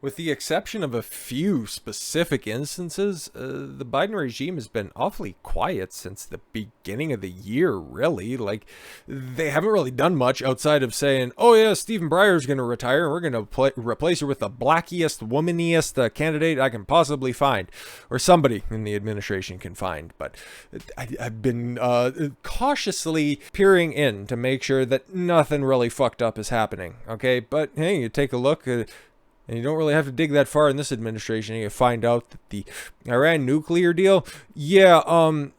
With the exception of a few specific instances, the Biden regime has been awfully quiet since the beginning of the year, really. Like, they haven't really done much outside of saying, oh yeah, Stephen Breyer's going to retire and we're going to replace her with the blackiest, womaniest candidate I can possibly find. Or somebody in the administration can find. But I've been cautiously peering in to make sure that nothing really fucked up is happening, okay? But hey, you take a look at and you don't really have to dig that far in this administration. You find out that the Iran nuclear deal, Biden's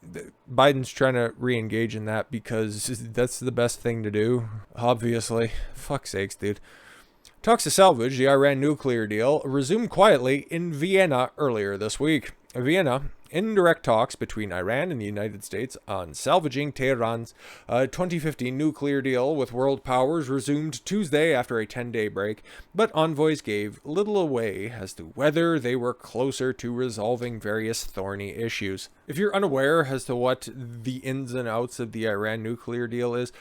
trying to re-engage in that because that's the best thing to do, obviously. Fuck's sakes, dude. Talks to salvage the Iran nuclear deal resumed quietly in Vienna earlier this week. Vienna, indirect talks between Iran and the United States on salvaging Tehran's 2015 nuclear deal with world powers resumed Tuesday after a 10-day break, but envoys gave little away as to whether they were closer to resolving various thorny issues. If you're unaware as to what the ins and outs of the Iran nuclear deal is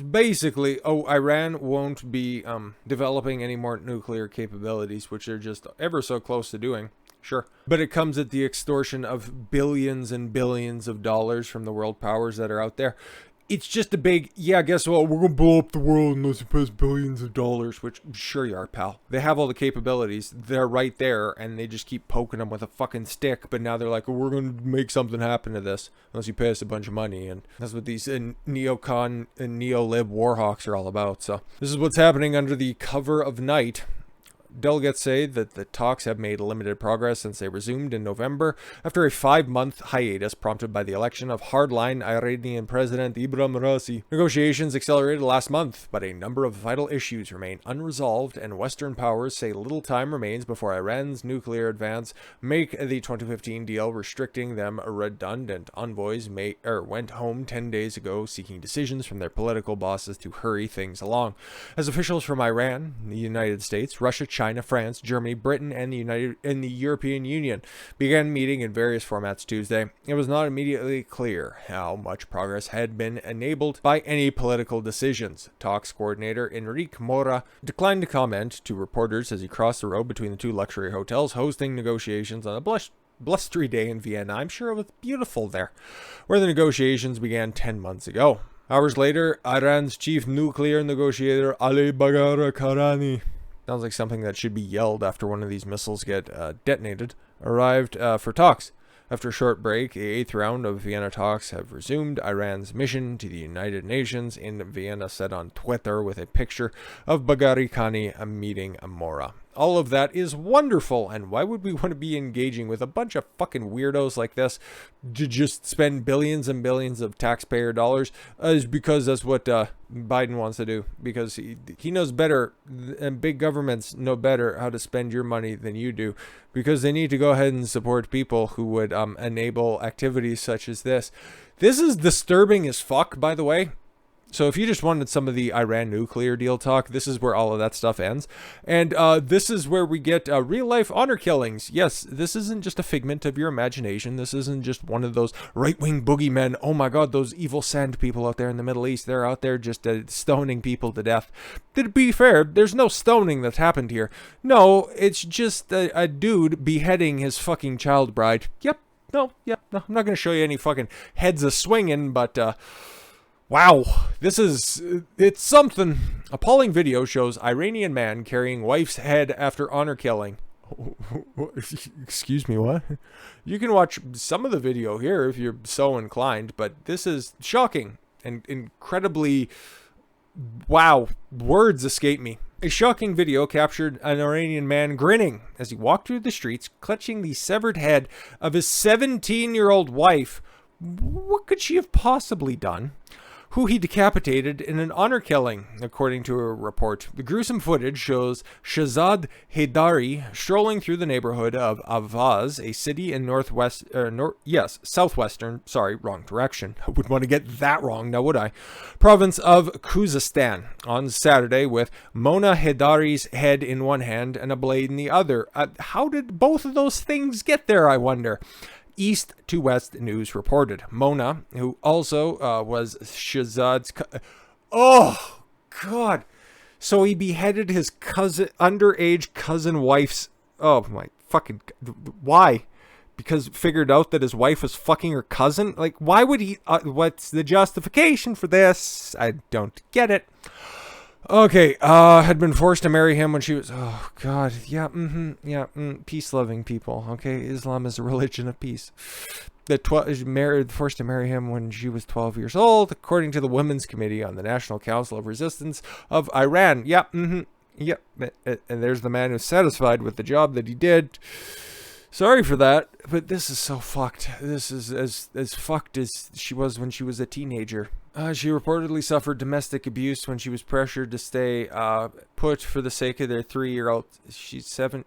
basically, Iran won't be developing any more nuclear capabilities, which they're just ever so close to doing. Sure. But it comes at the extortion of billions and billions of dollars from the world powers that are out there. It's just a big, guess what? We're going to blow up the world unless you pay us billions of dollars, which sure you are, pal. They have all the capabilities. They're right there, and they just keep poking them with a fucking stick. But now they're like, we're going to make something happen to this unless you pay us a bunch of money. And that's what these neocon and neo-lib warhawks are all about. So this is what's happening under the cover of night. Delegates say that the talks have made limited progress since they resumed in November after a 5-month hiatus prompted by the election of hardline Iranian President Ibrahim Raisi. Negotiations accelerated last month, but a number of vital issues remain unresolved, and Western powers say little time remains before Iran's nuclear advance make the 2015 deal restricting them redundant. Envoys went home 10 days ago seeking decisions from their political bosses to hurry things along. As officials from Iran, the United States, Russia, China, France, Germany, Britain, and the European Union began meeting in various formats Tuesday. It was not immediately clear how much progress had been enabled by any political decisions. Talks coordinator Enrique Mora declined to comment to reporters as he crossed the road between the two luxury hotels hosting negotiations on a blustery day in Vienna. I'm sure it was beautiful there, where the negotiations began 10 months ago. Hours later, Iran's chief nuclear negotiator Ali Bagheri Karani, sounds like something that should be yelled after one of these missiles get detonated, arrived for talks. After a short break, the 8th round of Vienna talks have resumed. Iran's mission to the United Nations in Vienna said on Twitter with a picture of Bagheri Khani meeting Mora. All of that is wonderful, and why would we want to be engaging with a bunch of fucking weirdos like this to just spend billions and billions of taxpayer dollars? Is because that's what Biden wants to do, because he knows better, and big governments know better how to spend your money than you do, because they need to go ahead and support people who would enable activities such as this. This is disturbing as fuck, by the way. So if you just wanted some of the Iran nuclear deal talk, this is where all of that stuff ends. And this is where we get real-life honor killings. Yes, this isn't just a figment of your imagination. This isn't just one of those right-wing boogeymen. Oh my god, those evil sand people out there in the Middle East. They're out there just stoning people to death. To be fair, there's no stoning that's happened here. No, it's just a dude beheading his fucking child bride. Yep. No, I'm not going to show you any fucking heads a-swinging, but... wow, it's something. Appalling video shows Iranian man carrying wife's head after honor killing. Excuse me, what? You can watch some of the video here if you're so inclined, but this is shocking and incredibly, wow, words escape me. A shocking video captured an Iranian man grinning as he walked through the streets, clutching the severed head of his 17-year-old wife. What could she have possibly done? Who he decapitated in an honor killing, according to a report. The gruesome footage shows Shahzad Haidari strolling through the neighborhood of Avaz, a city in southwestern, wrong direction. I wouldn't want to get that wrong, now would I? Province of Khuzestan on Saturday, with Mona Haidari's head in one hand and a blade in the other. How did both of those things get there, I wonder? East to West News reported. Mona, who also was Shahzad's... oh, God. So he beheaded his underage cousin wife's Oh my fucking... Why? Because figured out that his wife was fucking her cousin? Like, why would he... what's the justification for this? I don't get it. Okay, had been forced to marry him when she was... Oh, God. Yeah, peace-loving people, okay? Islam is a religion of peace. Forced to marry him when she was 12 years old, according to the Women's Committee on the National Council of Resistance of Iran. Yeah, Yep, and there's the man who's satisfied with the job that he did. Sorry for that, but this is so fucked. This is as fucked as she was when she was a teenager. She reportedly suffered domestic abuse when she was pressured to stay put for the sake of their 3-year-old. She's 7.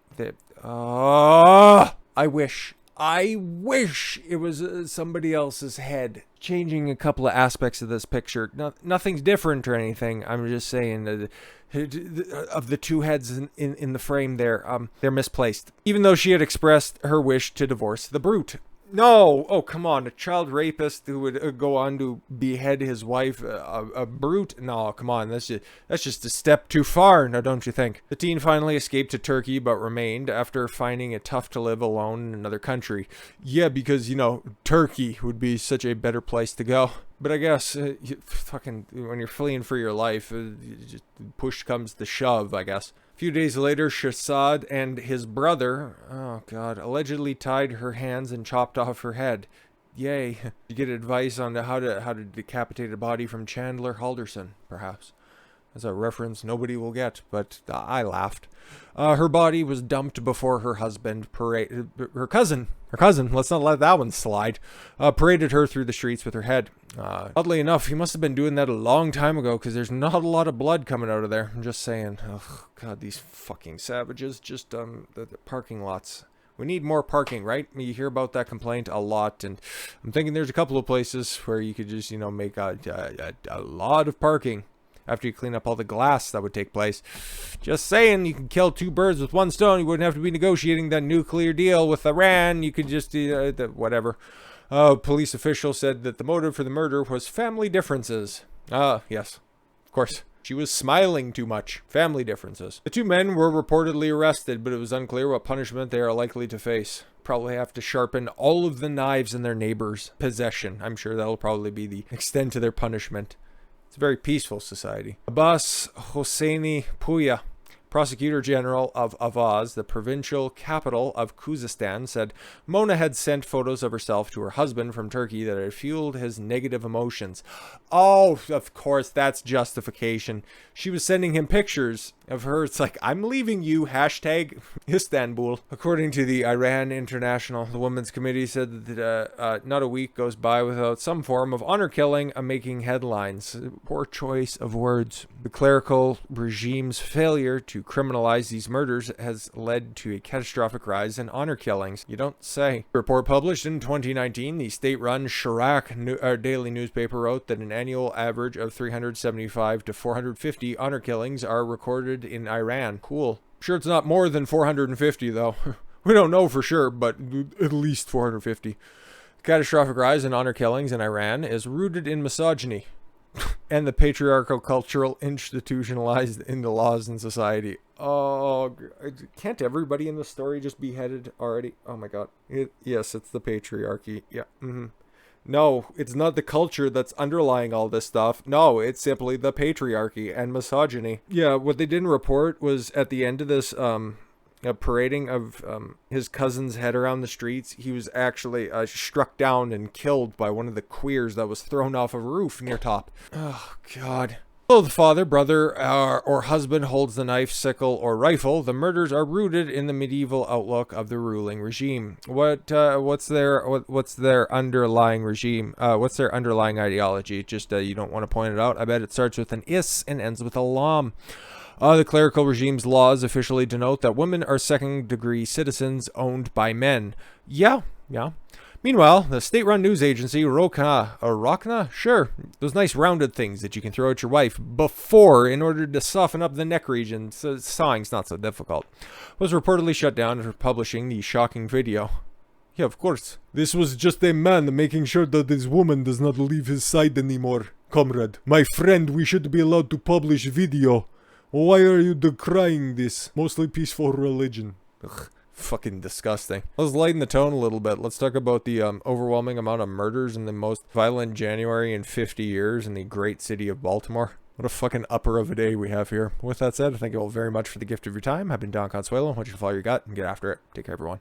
I wish it was somebody else's head. Changing a couple of aspects of this picture. Nothing's different or anything. I'm just saying that of the two heads in the frame there, they're misplaced. Even though she had expressed her wish to divorce the brute. No! Oh, come on. A child rapist who would go on to behead his wife, a brute? No, come on. That's just a step too far, now don't you think? The teen finally escaped to Turkey, but remained after finding it tough to live alone in another country. Yeah, because, you know, Turkey would be such a better place to go. But I guess, fucking, when you're fleeing for your life, just push comes to shove, I guess. A few days later, Shahzad and his brother, oh god, allegedly tied her hands and chopped off her head. Yay. You get advice on how to decapitate a body from Chandler Halderson, perhaps. That's a reference nobody will get, but I laughed. Her body was dumped before her husband her cousin, let's not let that one slide, paraded her through the streets with her head. Oddly enough, he must have been doing that a long time ago, because there's not a lot of blood coming out of there. I'm just saying. Oh, God, these fucking savages. Just, the parking lots. We need more parking, right? You hear about that complaint a lot, and I'm thinking there's a couple of places where you could just, you know, make a lot of parking. After you clean up all the glass that would take place. Just saying, you can kill 2 birds with 1 stone. You wouldn't have to be negotiating that nuclear deal with Iran. You could just, whatever. Police official said that the motive for the murder was family differences. Yes, of course. She was smiling too much. Family differences. The 2 men were reportedly arrested, but it was unclear what punishment they are likely to face. Probably have to sharpen all of the knives in their neighbor's possession. I'm sure that'll probably be the extent of their punishment. It's a very peaceful society. Abbas Hosseini Puya, Prosecutor General of Avaz, the provincial capital of Khuzestan, said Mona had sent photos of herself to her husband from Turkey that had fueled his negative emotions. Oh, of course, that's justification. She was sending him pictures of her. It's like, I'm leaving you, hashtag Istanbul. According to the Iran International, the Women's Committee said that not a week goes by without some form of honor killing making headlines. Poor choice of words. The clerical regime's failure to criminalize these murders has led to a catastrophic rise in honor killings. You don't say. A report published in 2019, the state-run Shirak daily newspaper wrote that an annual average of 375 to 450 honor killings are recorded in Iran. Cool. Sure it's not more than 450 though. We don't know for sure, but at least 450. Catastrophic rise in honor killings in Iran is rooted in misogyny and the patriarchal cultural institutionalized into laws in society. Oh, can't everybody in the story just be beheaded already? Oh my god. Yes, it's the patriarchy. Yeah. No, it's not the culture that's underlying all this stuff. No, it's simply the patriarchy and misogyny. Yeah, what they didn't report was at the end of this parading of his cousin's head around the streets, he was actually struck down and killed by one of the queers that was thrown off a roof near top. Oh, God. Though the father, brother, or husband holds the knife, sickle, or rifle, the murders are rooted in the medieval outlook of the ruling regime. What's their underlying regime? What's their underlying ideology? Just you don't want to point it out. I bet it starts with an is and ends with a lam. The clerical regime's laws officially denote that women are second-degree citizens owned by men. Yeah. Meanwhile, the state-run news agency, Rokna, sure, those nice rounded things that you can throw at your wife in order to soften up the neck region, so sawing's not so difficult, was reportedly shut down after publishing the shocking video. Yeah, of course. This was just a man making sure that his woman does not leave his side anymore. Comrade, my friend, we should be allowed to publish video. Why are you decrying this? Mostly peaceful religion. Ugh. Fucking disgusting. Let's lighten the tone a little bit. Let's talk about the overwhelming amount of murders in the most violent January in 50 years in the great city of Baltimore. What a fucking upper of a day we have here. With that said, thank you all very much for the gift of your time. I've been Don Consuelo. I want you to follow your gut and get after it. Take care, everyone.